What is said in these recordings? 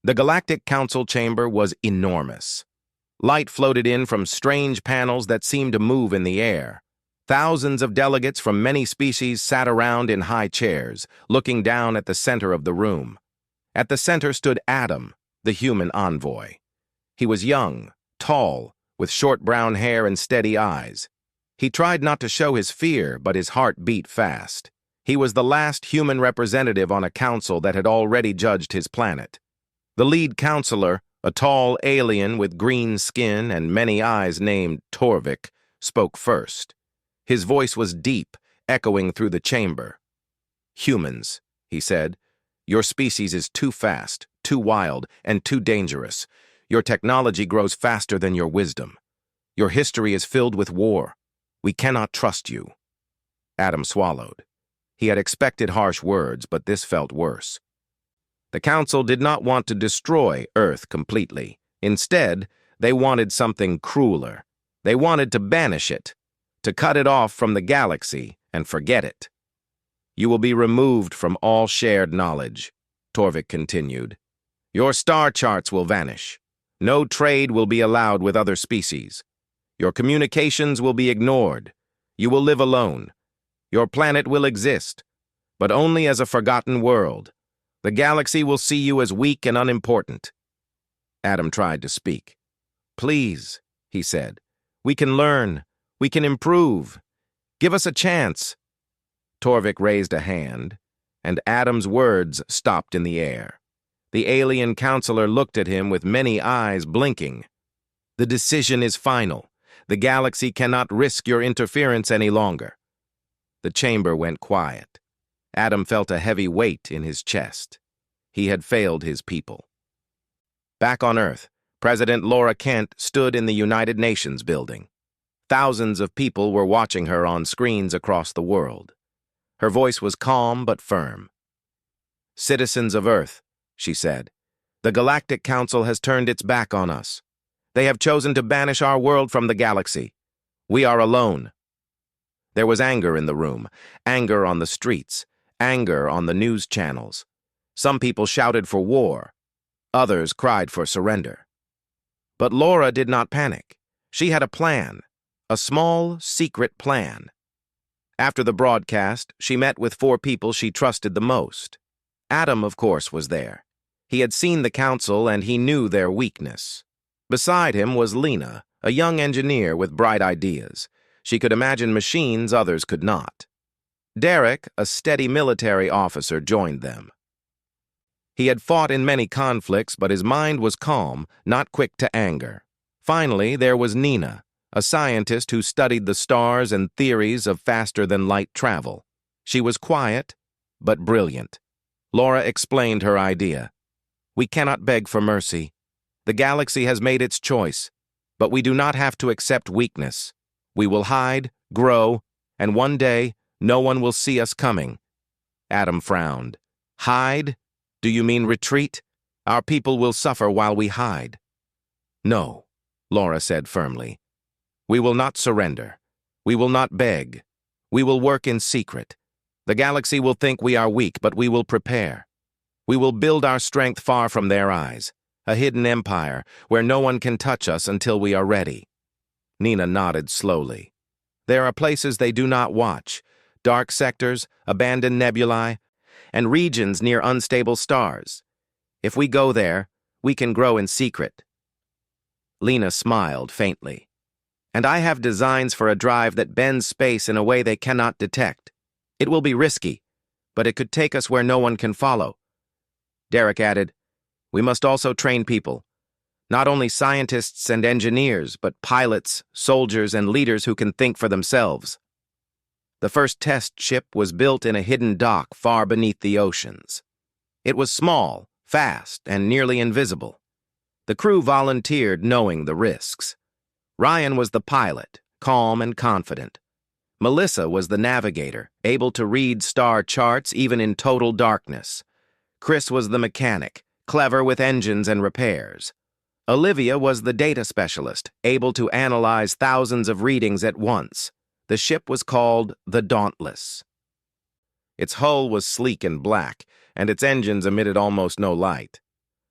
The Galactic Council chamber was enormous. Light floated in from strange panels that seemed to move in the air. Thousands of delegates from many species sat around in high chairs, looking down at the center of the room. At the center stood Adam, the human envoy. He was young, tall, with short brown hair and steady eyes. He tried not to show his fear, but his heart beat fast. He was the last human representative on a council that had already judged his planet. The lead counselor, a tall alien with green skin and many eyes named Torvik, spoke first. His voice was deep, echoing through the chamber. "Humans," he said, "your species is too fast, too wild, and too dangerous. Your technology grows faster than your wisdom. Your history is filled with war. We cannot trust you." Adam swallowed. He had expected harsh words, but this felt worse. The Council did not want to destroy Earth completely. Instead, they wanted something crueler. They wanted to banish it, to cut it off from the galaxy and forget it. "You will be removed from all shared knowledge," Torvik continued. "Your star charts will vanish. No trade will be allowed with other species. Your communications will be ignored. You will live alone. Your planet will exist, but only as a forgotten world. The galaxy will see you as weak and unimportant." Adam tried to speak. "Please," he said, "we can learn. We can improve. Give us a chance." Torvik raised a hand, and Adam's words stopped in the air. The alien counselor looked at him with many eyes blinking. "The decision is final. The galaxy cannot risk your interference any longer." The chamber went quiet. Adam felt a heavy weight in his chest. He had failed his people. Back on Earth, President Laura Kent stood in the United Nations building. Thousands of people were watching her on screens across the world. Her voice was calm but firm. "Citizens of Earth," she said, "the Galactic Council has turned its back on us. They have chosen to banish our world from the galaxy. We are alone." There was anger in the room, anger on the streets, anger on the news channels. Some people shouted for war. Others cried for surrender. But Laura did not panic. She had a plan, a small, secret plan. After the broadcast, she met with 4 people she trusted the most. Adam, of course, was there. He had seen the council and he knew their weakness. Beside him was Lena, a young engineer with bright ideas. She could imagine machines others could not. Derek, a steady military officer, joined them. He had fought in many conflicts, but his mind was calm, not quick to anger. Finally, there was Nina, a scientist who studied the stars and theories of faster-than-light travel. She was quiet, but brilliant. Laura explained her idea. "We cannot beg for mercy. The galaxy has made its choice, but we do not have to accept weakness. We will hide, grow, and one day, no one will see us coming." Adam frowned. "Hide? Do you mean retreat? Our people will suffer while we hide." "No," Laura said firmly. "We will not surrender. We will not beg. We will work in secret. The galaxy will think we are weak, but we will prepare. We will build our strength far from their eyes, a hidden empire where no one can touch us until we are ready." Nina nodded slowly. "There are places they do not watch, dark sectors, abandoned nebulae, and regions near unstable stars. If we go there, we can grow in secret." Lena smiled faintly. "And I have designs for a drive that bends space in a way they cannot detect. It will be risky, but it could take us where no one can follow." Derek added, "We must also train people. Not only scientists and engineers, but pilots, soldiers, and leaders who can think for themselves." The first test ship was built in a hidden dock far beneath the oceans. It was small, fast, and nearly invisible. The crew volunteered knowing the risks. Ryan was the pilot, calm and confident. Melissa was the navigator, able to read star charts even in total darkness. Chris was the mechanic, clever with engines and repairs. Olivia was the data specialist, able to analyze thousands of readings at once. The ship was called the Dauntless. Its hull was sleek and black, and its engines emitted almost no light.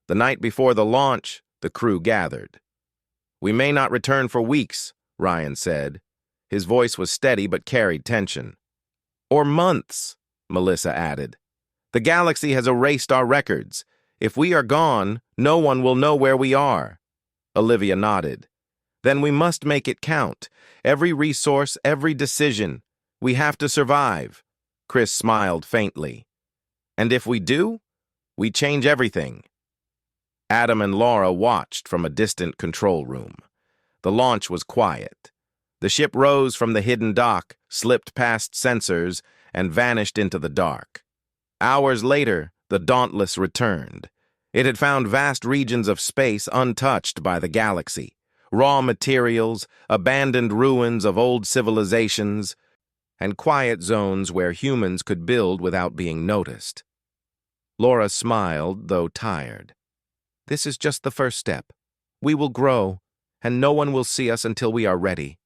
The night before the launch, the crew gathered. "We may not return for weeks," Ryan said. His voice was steady but carried tension. "Or months," Melissa added. "The galaxy has erased our records. If we are gone, no one will know where we are." Olivia nodded. "Then we must make it count. Every resource, every decision. We have to survive." Chris smiled faintly. "And if we do, we change everything." Adam and Laura watched from a distant control room. The launch was quiet. The ship rose from the hidden dock, slipped past sensors, and vanished into the dark. Hours later, the Dauntless returned. It had found vast regions of space untouched by the galaxy, raw materials, abandoned ruins of old civilizations, and quiet zones where humans could build without being noticed. Laura smiled, though tired. "This is just the first step. We will grow, and no one will see us until we are ready."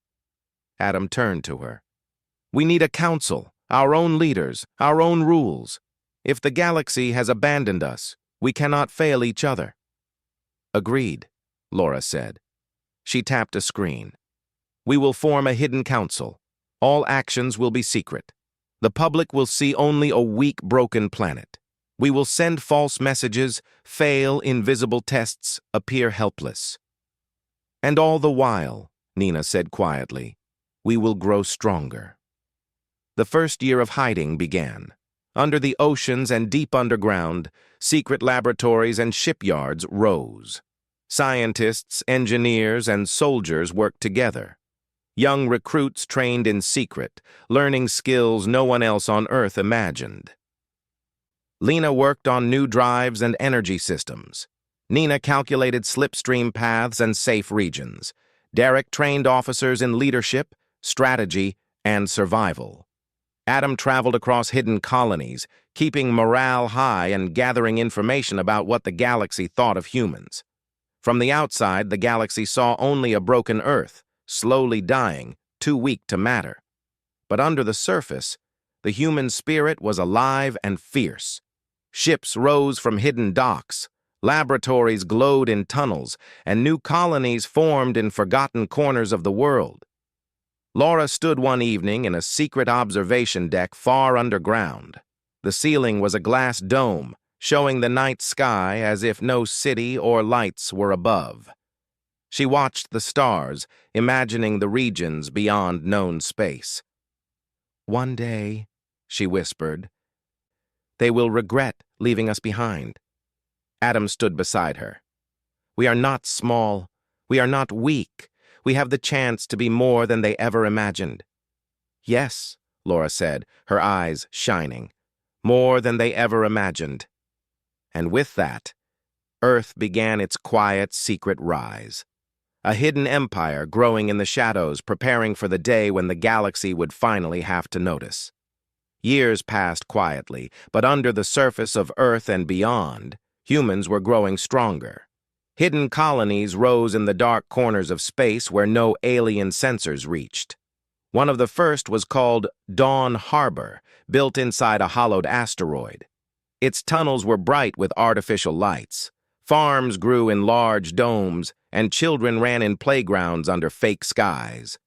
Adam turned to her. "We need a council, our own leaders, our own rules. If the galaxy has abandoned us, we cannot fail each other." "Agreed," Laura said. She tapped a screen. "We will form a hidden council. All actions will be secret. The public will see only a weak, broken planet. We will send false messages, fail invisible tests, appear helpless. And all the while," Nina said quietly, "we will grow stronger." The first year of hiding began. Under the oceans and deep underground, secret laboratories and shipyards rose. Scientists, engineers, and soldiers worked together. Young recruits trained in secret, learning skills no one else on Earth imagined. Lena worked on new drives and energy systems. Nina calculated slipstream paths and safe regions. Derek trained officers in leadership, strategy, and survival. Adam traveled across hidden colonies, keeping morale high and gathering information about what the galaxy thought of humans. From the outside, the galaxy saw only a broken Earth, slowly dying, too weak to matter. But under the surface, the human spirit was alive and fierce. Ships rose from hidden docks, laboratories glowed in tunnels, and new colonies formed in forgotten corners of the world. Laura stood one evening in a secret observation deck far underground. The ceiling was a glass dome, showing the night sky as if no city or lights were above. She watched the stars, imagining the regions beyond known space. "One day," she whispered, "they will regret leaving us behind." Adam stood beside her. "We are not small. We are not weak. We have the chance to be more than they ever imagined." "Yes," Laura said, her eyes shining. "More than they ever imagined." And with that, Earth began its quiet, secret rise. A hidden empire growing in the shadows, preparing for the day when the galaxy would finally have to notice. Years passed quietly, but under the surface of Earth and beyond, humans were growing stronger. Hidden colonies rose in the dark corners of space where no alien sensors reached. One of the first was called Dawn Harbor, built inside a hollowed asteroid. Its tunnels were bright with artificial lights. Farms grew in large domes, and children ran in playgrounds under fake skies.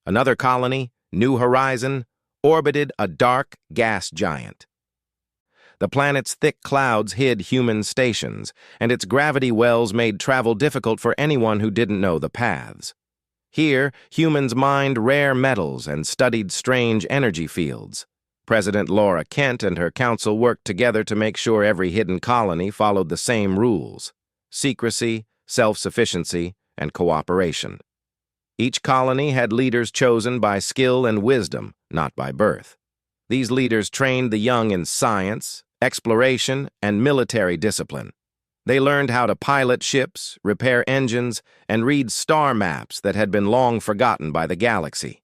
Another colony, New Horizon, orbited a dark gas giant. The planet's thick clouds hid human stations, and its gravity wells made travel difficult for anyone who didn't know the paths. Here, humans mined rare metals and studied strange energy fields. President Laura Kent and her council worked together to make sure every hidden colony followed the same rules: secrecy, self-sufficiency, and cooperation. Each colony had leaders chosen by skill and wisdom, not by birth. These leaders trained the young in science, exploration, and military discipline. They learned how to pilot ships, repair engines, and read star maps that had been long forgotten by the galaxy.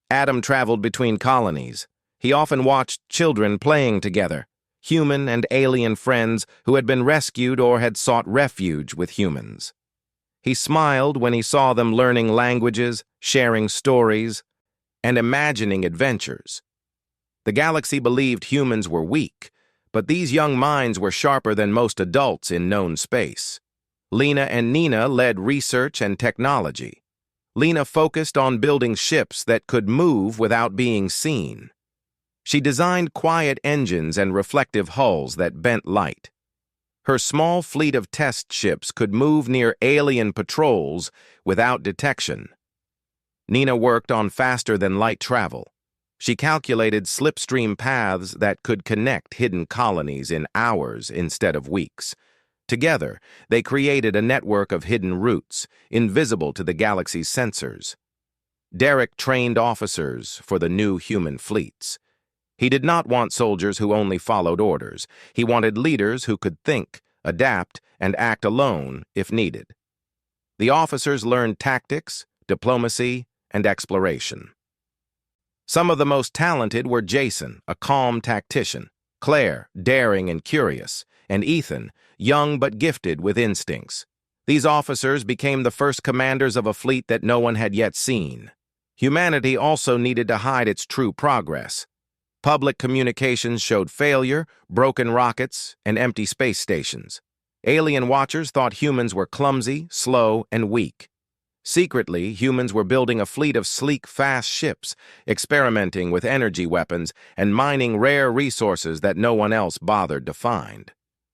Adam traveled between colonies. He often watched children playing together, human and alien friends who had been rescued or had sought refuge with humans. He smiled when he saw them learning languages, sharing stories, and imagining adventures. The galaxy believed humans were weak, but these young minds were sharper than most adults in known space. Lena and Nina led research and technology. Lena focused on building ships that could move without being seen. She designed quiet engines and reflective hulls that bent light. Her small fleet of test ships could move near alien patrols without detection. Nina worked on faster-than-light travel. She calculated slipstream paths that could connect hidden colonies in hours instead of weeks. Together, they created a network of hidden routes, invisible to the galaxy's sensors. Derek trained officers for the new human fleets. He did not want soldiers who only followed orders. He wanted leaders who could think, adapt, and act alone if needed. The officers learned tactics, diplomacy, and exploration. Some of the most talented were Jason, a calm tactician, Claire, daring and curious, and Ethan, young but gifted with instincts. These officers became the first commanders of a fleet that no one had yet seen. Humanity also needed to hide its true progress. Public communications showed failure, broken rockets, and empty space stations. Alien watchers thought humans were clumsy, slow, and weak. Secretly, humans were building a fleet of sleek, fast ships, experimenting with energy weapons and mining rare resources that no one else bothered to find.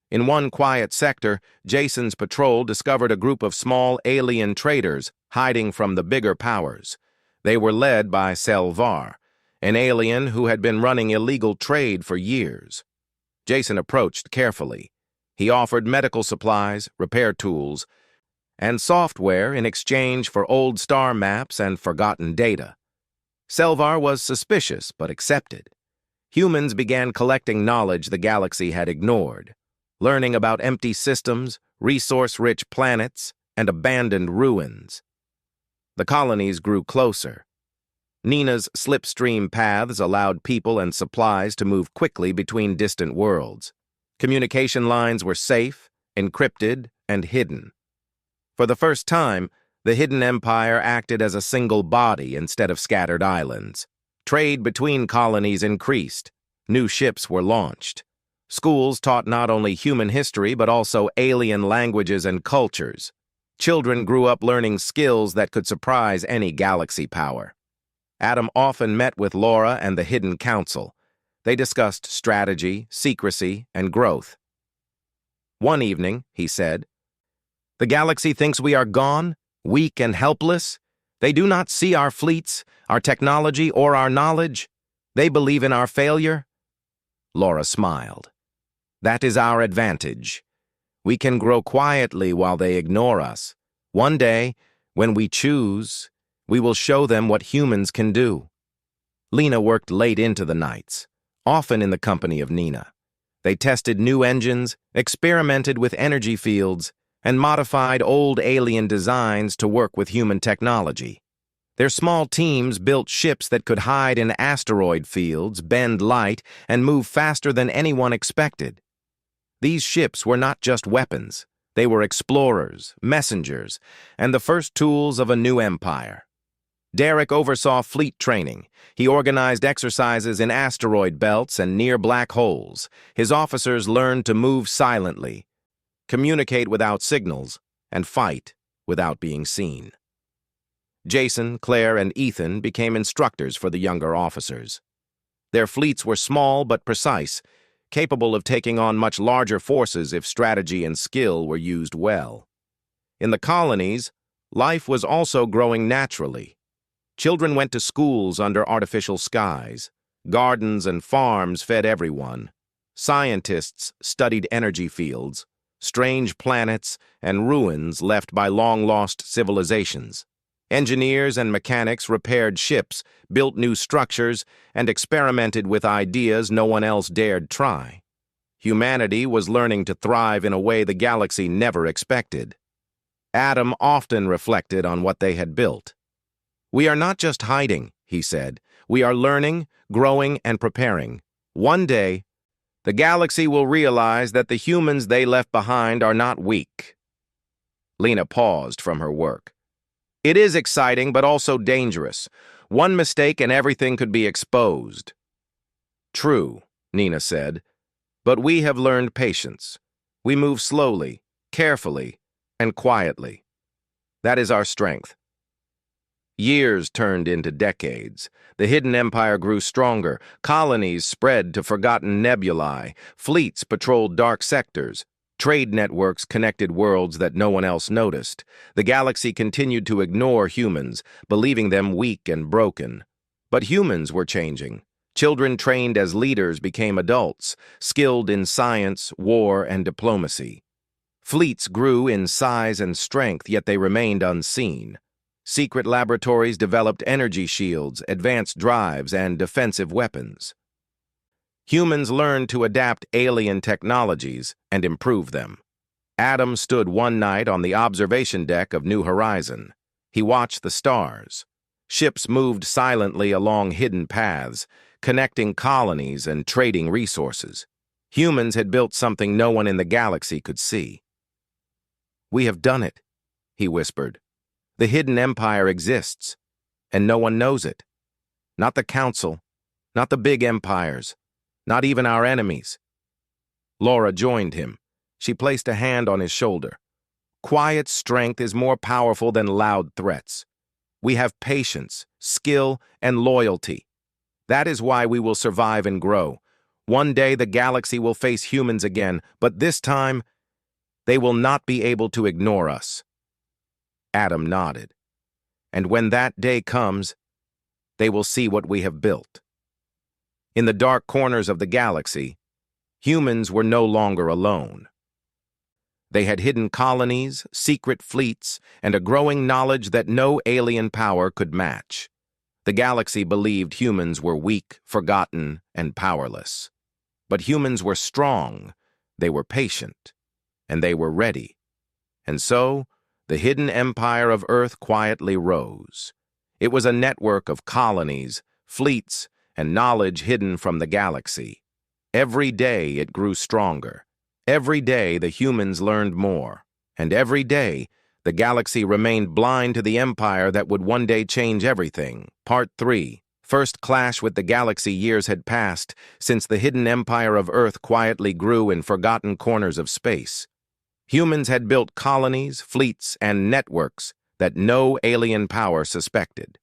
In one quiet sector, Jason's patrol discovered a group of small alien traders hiding from the bigger powers. They were led by Selvar, an alien who had been running illegal trade for years. Jason approached carefully. He offered medical supplies, repair tools, and software in exchange for old star maps and forgotten data. Selvar was suspicious but accepted. Humans began collecting knowledge the galaxy had ignored, learning about empty systems, resource-rich planets, and abandoned ruins. The colonies grew closer. Nina's slipstream paths allowed people and supplies to move quickly between distant worlds. Communication lines were safe, encrypted, and hidden. For the first time, the Hidden Empire acted as a single body instead of scattered islands. Trade between colonies increased. New ships were launched. Schools taught not only human history but also alien languages and cultures. Children grew up learning skills that could surprise any galaxy power. Adam often met with Laura and the Hidden Council. They discussed strategy, secrecy, and growth. One evening, he said, "The galaxy thinks we are gone, weak and helpless. They do not see our fleets, our technology, or our knowledge. They believe in our failure." Laura smiled. "That is our advantage. We can grow quietly while they ignore us. One day, when we choose, we will show them what humans can do." Lena worked late into the nights, often in the company of Nina. They tested new engines, experimented with energy fields, and modified old alien designs to work with human technology. Their small teams built ships that could hide in asteroid fields, bend light, and move faster than anyone expected. These ships were not just weapons. They were explorers, messengers, and the first tools of a new empire. Derek oversaw fleet training. He organized exercises in asteroid belts and near black holes. His officers learned to move silently, communicate without signals, and fight without being seen. Jason, Claire, and Ethan became instructors for the younger officers. Their fleets were small but precise, capable of taking on much larger forces if strategy and skill were used well. In the colonies, life was also growing naturally. Children went to schools under artificial skies. Gardens and farms fed everyone. Scientists studied energy fields, strange planets, and ruins left by long-lost civilizations. Engineers and mechanics repaired ships, built new structures, and experimented with ideas no one else dared try. Humanity was learning to thrive in a way the galaxy never expected. Adam often reflected on what they had built. "We are not just hiding," he said. "We are learning, growing, and preparing. One day, the galaxy will realize that the humans they left behind are not weak." Lena paused from her work. "It is exciting, but also dangerous. One mistake and everything could be exposed." "True," Nina said. But we have learned patience. We move slowly, carefully, and quietly. That is our strength. Years turned into decades. The hidden empire grew stronger. Colonies spread to forgotten nebulae. Fleets patrolled dark sectors. Trade networks connected worlds that no one else noticed. The galaxy continued to ignore humans, believing them weak and broken. But humans were changing. Children trained as leaders became adults, skilled in science, war, and diplomacy. Fleets grew in size and strength, yet they remained unseen. Secret laboratories developed energy shields, advanced drives, and defensive weapons. Humans learned to adapt alien technologies and improve them. Adam stood one night on the observation deck of New Horizon. He watched the stars. Ships moved silently along hidden paths, connecting colonies and trading resources. Humans had built something no one in the galaxy could see. "We have done it," he whispered. "The hidden empire exists, and no one knows it. Not the council, not the big empires, not even our enemies." Laura joined him. She placed a hand on his shoulder. "Quiet strength is more powerful than loud threats. We have patience, skill, and loyalty. That is why we will survive and grow. One day the galaxy will face humans again, but this time, they will not be able to ignore us." Adam nodded. "And when that day comes, they will see what we have built." In the dark corners of the galaxy, humans were no longer alone. They had hidden colonies, secret fleets, and a growing knowledge that no alien power could match. The galaxy believed humans were weak, forgotten, and powerless. But humans were strong, they were patient, and they were ready. And so, the hidden empire of Earth quietly rose. It was a network of colonies, fleets, and knowledge hidden from the galaxy. Every day it grew stronger. Every day the humans learned more. And every day the galaxy remained blind to the empire that would one day change everything. Part 3. First clash with the galaxy. Years had passed since the hidden empire of Earth quietly grew in forgotten corners of space. Humans had built colonies, fleets, and networks that no alien power suspected.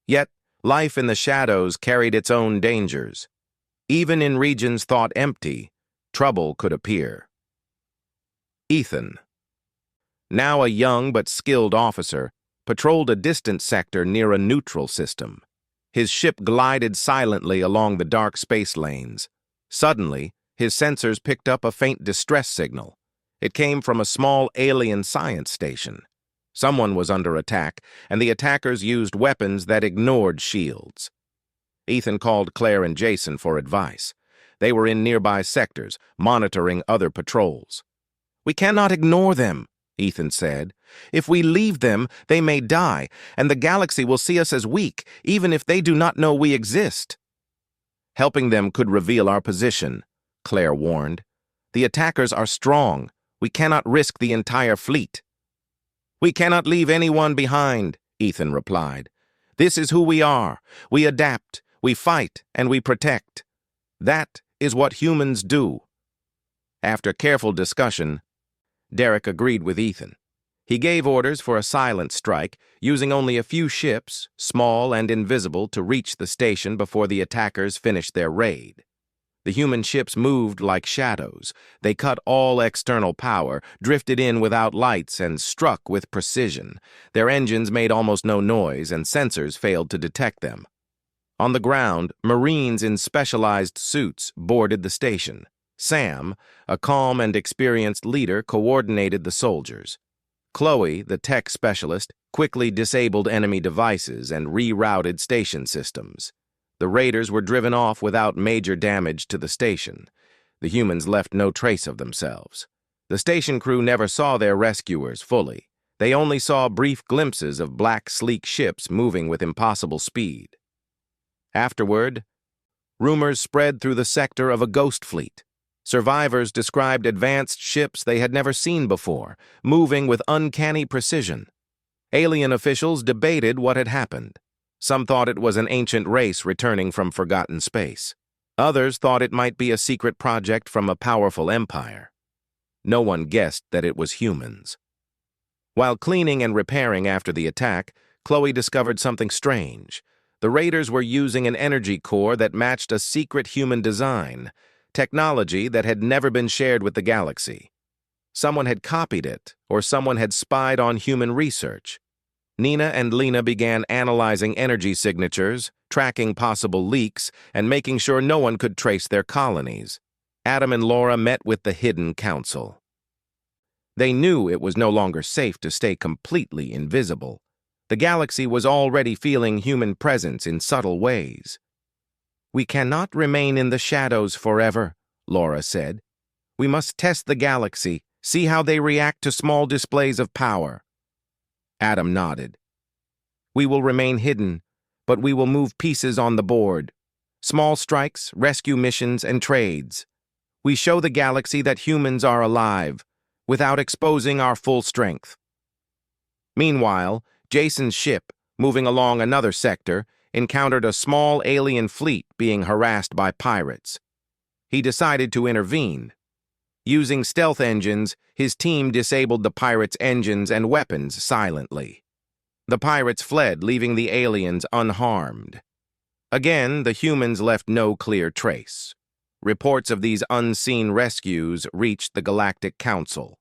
Yet, life in the shadows carried its own dangers. Even in regions thought empty, trouble could appear. Ethan, now a young but skilled officer, patrolled a distant sector near a neutral system. His ship glided silently along the dark space lanes. Suddenly, his sensors picked up a faint distress signal. It came from a small alien science station. Someone was under attack, and the attackers used weapons that ignored shields. Ethan called Claire and Jason for advice. They were in nearby sectors, monitoring other patrols. "We cannot ignore them," Ethan said. "If we leave them, they may die, and the galaxy will see us as weak, even if they do not know we exist." "Helping them could reveal our position," Claire warned. "The attackers are strong. We cannot risk the entire fleet." "We cannot leave anyone behind," Ethan replied. "This is who we are. We adapt, we fight, and we protect. That is what humans do." After careful discussion, Derek agreed with Ethan. He gave orders for a silent strike, using only a few ships, small and invisible, to reach the station before the attackers finished their raid. The human ships moved like shadows. They cut all external power, drifted in without lights, and struck with precision. Their engines made almost no noise, and sensors failed to detect them. On the ground, Marines in specialized suits boarded the station. Sam, a calm and experienced leader, coordinated the soldiers. Chloe, the tech specialist, quickly disabled enemy devices and rerouted station systems. The raiders were driven off without major damage to the station. The humans left no trace of themselves. The station crew never saw their rescuers fully. They only saw brief glimpses of black, sleek ships moving with impossible speed. Afterward, rumors spread through the sector of a ghost fleet. Survivors described advanced ships they had never seen before, moving with uncanny precision. Alien officials debated what had happened. Some thought it was an ancient race returning from forgotten space. Others thought it might be a secret project from a powerful empire. No one guessed that it was humans. While cleaning and repairing after the attack, Chloe discovered something strange. The raiders were using an energy core that matched a secret human design, technology that had never been shared with the galaxy. Someone had copied it, or someone had spied on human research. Nina and Lena began analyzing energy signatures, tracking possible leaks, and making sure no one could trace their colonies. Adam and Laura met with the Hidden Council. They knew it was no longer safe to stay completely invisible. The galaxy was already feeling human presence in subtle ways. "We cannot remain in the shadows forever," Laura said. "We must test the galaxy, see how they react to small displays of power." Adam nodded. "We will remain hidden, but we will move pieces on the board. Small strikes, rescue missions, and trades. We show the galaxy that humans are alive, without exposing our full strength." Meanwhile, Jason's ship, moving along another sector, encountered a small alien fleet being harassed by pirates. He decided to intervene. Using stealth engines, his team disabled the pirates' engines and weapons silently. The pirates fled, leaving the aliens unharmed. Again, the humans left no clear trace. Reports of these unseen rescues reached the Galactic Council.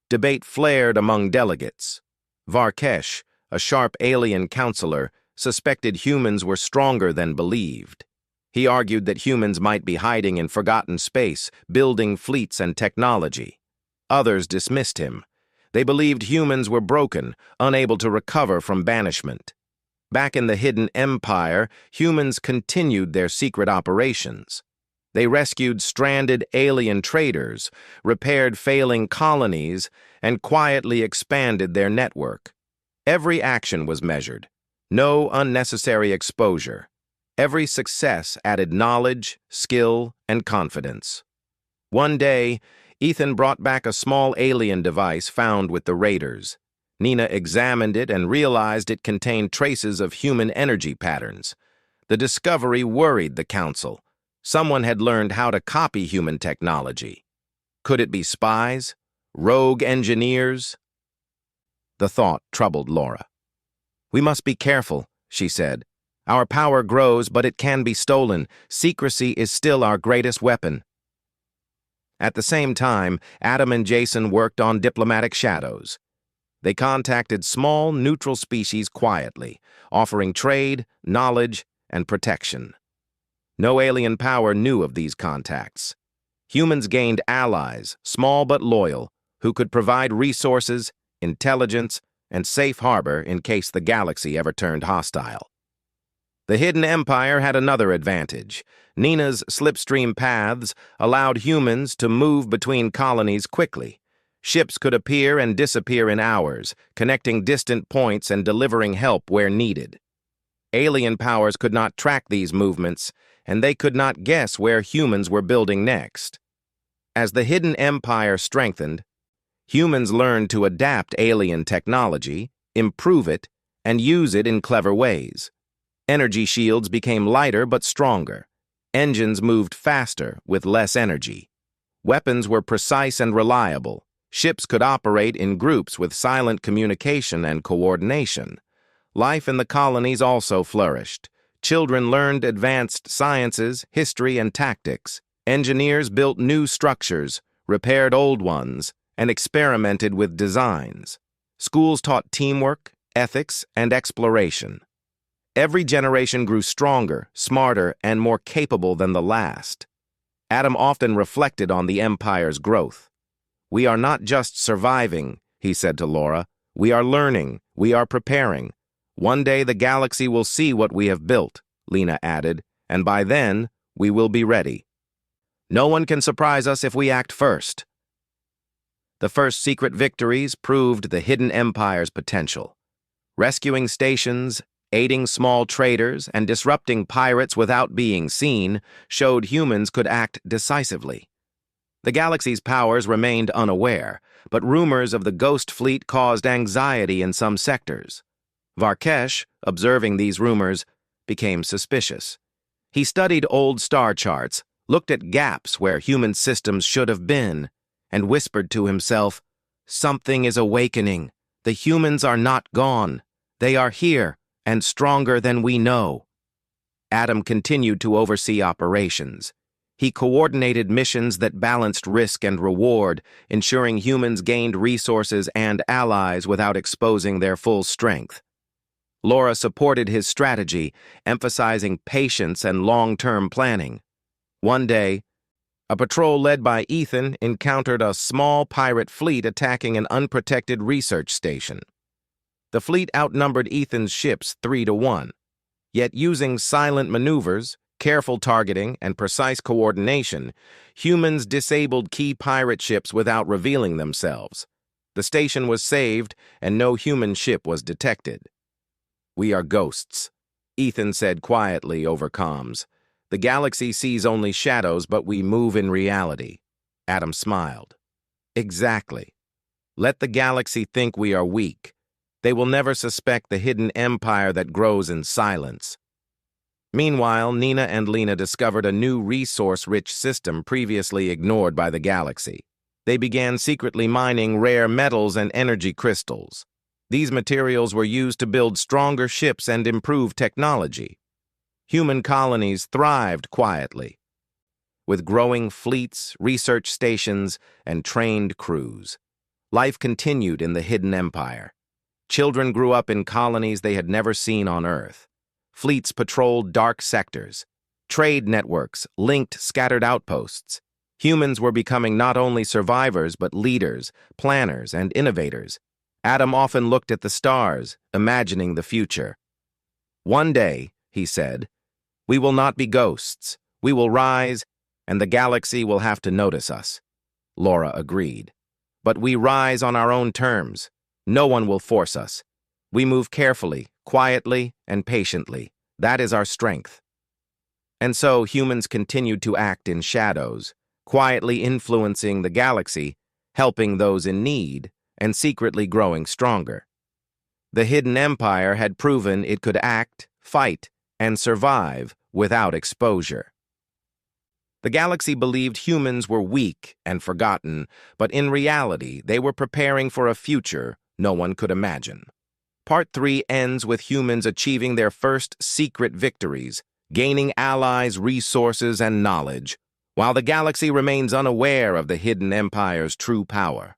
Debate flared among delegates. Varkesh, a sharp alien counselor, suspected humans were stronger than believed. He argued that humans might be hiding in forgotten space, building fleets and technology. Others dismissed him. They believed humans were broken, unable to recover from banishment. Back in the Hidden Empire, humans continued their secret operations. They rescued stranded alien traders, repaired failing colonies, and quietly expanded their network. Every action was measured. No unnecessary exposure. Every success added knowledge, skill, and confidence. One day, Ethan brought back a small alien device found with the raiders. Nina examined it and realized it contained traces of human energy patterns. The discovery worried the council. Someone had learned how to copy human technology. Could it be spies? Rogue engineers? The thought troubled Laura. "We must be careful," she said. "Our power grows, but it can be stolen. Secrecy is still our greatest weapon." At the same time, Adam and Jason worked on diplomatic shadows. They contacted small, neutral species quietly, offering trade, knowledge, and protection. No alien power knew of these contacts. Humans gained allies, small but loyal, who could provide resources, intelligence, and safe harbor in case the galaxy ever turned hostile. The Hidden Empire had another advantage. Nina's slipstream paths allowed humans to move between colonies quickly. Ships could appear and disappear in hours, connecting distant points and delivering help where needed. Alien powers could not track these movements, and they could not guess where humans were building next. As the Hidden Empire strengthened, humans learned to adapt alien technology, improve it, and use it in clever ways. Energy shields became lighter but stronger. Engines moved faster with less energy. Weapons were precise and reliable. Ships could operate in groups with silent communication and coordination. Life in the colonies also flourished. Children learned advanced sciences, history, and tactics. Engineers built new structures, repaired old ones, and experimented with designs. Schools taught teamwork, ethics, and exploration. Every generation grew stronger, smarter, and more capable than the last. Adam often reflected on the Empire's growth. "We are not just surviving," he said to Laura. "We are learning. We are preparing. One day the galaxy will see what we have built," Lena added, "and by then, we will be ready. No one can surprise us if we act first." The first secret victories proved the Hidden Empire's potential. Rescuing stations, aiding small traders, and disrupting pirates without being seen showed humans could act decisively. The galaxy's powers remained unaware, but rumors of the Ghost Fleet caused anxiety in some sectors. Varkesh, observing these rumors, became suspicious. He studied old star charts, looked at gaps where human systems should have been, and whispered to himself, "Something is awakening. The humans are not gone. They are here, and stronger than we know." Adam continued to oversee operations. He coordinated missions that balanced risk and reward, ensuring humans gained resources and allies without exposing their full strength. Laura supported his strategy, emphasizing patience and long-term planning. One day, a patrol led by Ethan encountered a small pirate fleet attacking an unprotected research station. The fleet outnumbered Ethan's ships 3-1, yet using silent maneuvers, careful targeting, and precise coordination, humans disabled key pirate ships without revealing themselves. The station was saved, and no human ship was detected. "We are ghosts," Ethan said quietly over comms. "The galaxy sees only shadows, but we move in reality." Adam smiled. "Exactly. Let the galaxy think we are weak. They will never suspect the hidden empire that grows in silence." Meanwhile, Nina and Lena discovered a new resource-rich system previously ignored by the galaxy. They began secretly mining rare metals and energy crystals. These materials were used to build stronger ships and improve technology. Human colonies thrived quietly, with growing fleets, research stations, and trained crews. Life continued in the hidden empire. Children grew up in colonies they had never seen on Earth. Fleets patrolled dark sectors. Trade networks linked scattered outposts. Humans were becoming not only survivors, but leaders, planners, and innovators. Adam often looked at the stars, imagining the future. "One day," he said, "we will not be ghosts. We will rise, and the galaxy will have to notice us." Laura agreed. "But we rise on our own terms. No one will force us. We move carefully, quietly, and patiently. That is our strength." And so humans continued to act in shadows, quietly influencing the galaxy, helping those in need, and secretly growing stronger. The hidden empire had proven it could act, fight, and survive without exposure. The galaxy believed humans were weak and forgotten, but in reality, they were preparing for a future no one could imagine. Part 3 ends with humans achieving their first secret victories, gaining allies, resources, and knowledge, while the galaxy remains unaware of the hidden empire's true power.